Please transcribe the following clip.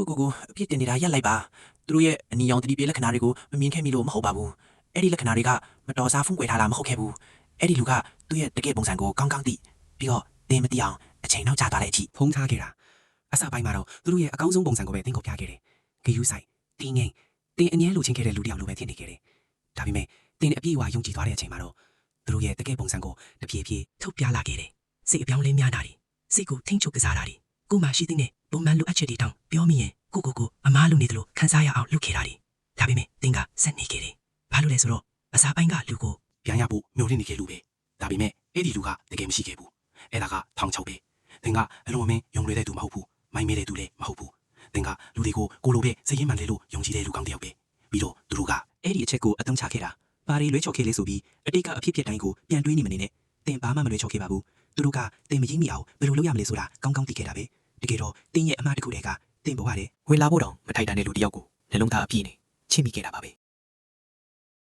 ကိုအပြစ်တင်နေတာရက်လိုက်ပါသူတို့ရဲ့အနီရောင်တတိပြေလက္ခဏာတွေကိုမမြင်ခဲ့မိလို့မဟုတ်ပါဘူးအဲ့ဒီလက္ခဏာတွေကမတော်စားဖုံးကွယ်ထားတာမဟုတ်ခဲ့ဘူးအဲ့ဒီလူကသူ့ရဲ့တကယ်ပုံစံကိုကောင်းကောင်းသိပြီးတော့တင်းမသိအောင်အချိန်နောက်ကျသွားတဲ့အထိဖုံးထားခဲ့တာအစပိုင်းမှာတော့သူတို့ရဲ့အကောင်းဆုံးပုံစံကိုပဲတင်းကိုပြခဲ့တယ်ဂယူးဆိုင်တင်းငိမ့်တင်းအငြင်းလိုချင်ခဲ့တဲ့လူတစ်ယောက်လိုပဲဖြစ်နေခဲ့တယ်ဒါပေမဲ့တင်းအပြည့်အဝယုံကြည်သွားတဲ့အချိန်မှာတော့သူတို့ရဲ့တကယ်ပုံစံကိုတပြေးပြေးထုတ်ပြလာခဲ့တယ်စိတ်အပြောင်းလဲများတာတွေစိတ်ကိုထိန်းချုပ်ကစားတာတွေကိုမှရှိတဲ့ပုံမှန်လိုအပ်ချက်တွေတောင်ပြောမိရင်ကိုအမားလိုနေတယ်လို့ခန်းစားရအောင်လုပ်ခဲ့တာတွေဒါပေမဲ့တင်းကဆက်နေခဲ့တယ်ဘာလို့လဲဆိုတော့အစားပိုင်းကလူကိုပြန်ရဖို့မျှော်လင့်နေခဲ့လူပဲဒါပေမဲ့အဲ့ဒီလူကတကယ်မရှိခဲ့ဘူးအဲ့ဒါကထောင်ချောက်ပဲတင်းကအလုံးအမင်းယုံလွယ်တဲ့သူမဟုတ်ဘူးမိုင်းမဲတဲ့သူလည်းမဟုတ်ဘူးတင်းကလူတွေကိုကိုလိုပဲစိတ်ရင်းမှန်လေလို့ယုံကြည်တဲ့လူကောင်းတစ်ယောက်ပဲပြီးတော့သူတို့ကအဲ့ဒီအချက်ကိုအသုံးချခဲ့တာဘာတွေလွဲချော်ခဲ့လဲဆိုပြီးအတိတ်ကအဖြစ်ဖြစ်တိုင်းကိုပြန်တွေးနေမနေနဲ့တင်းဘာမှမလွဲချော်ခဲ့ပါဘူးသူတို့ကတင်းမကြီးမိအောင်ဘယ်လိုလုပ်ရမလဲဆိုတာကောင်းကောင်းသိခဲ့တာပဲတကယ်တော့တင်းရဲ့အမှားတစ်ခုတည်းကတင်းပေါ်ရတယ်ဝင်လာဖို့တောင်မထိုက်တန်တဲ့လူတစ်ယောက်ကိုနှလုံးသားအပြည့်နဲ့ချစ်မိခဲ့တာပါပဲ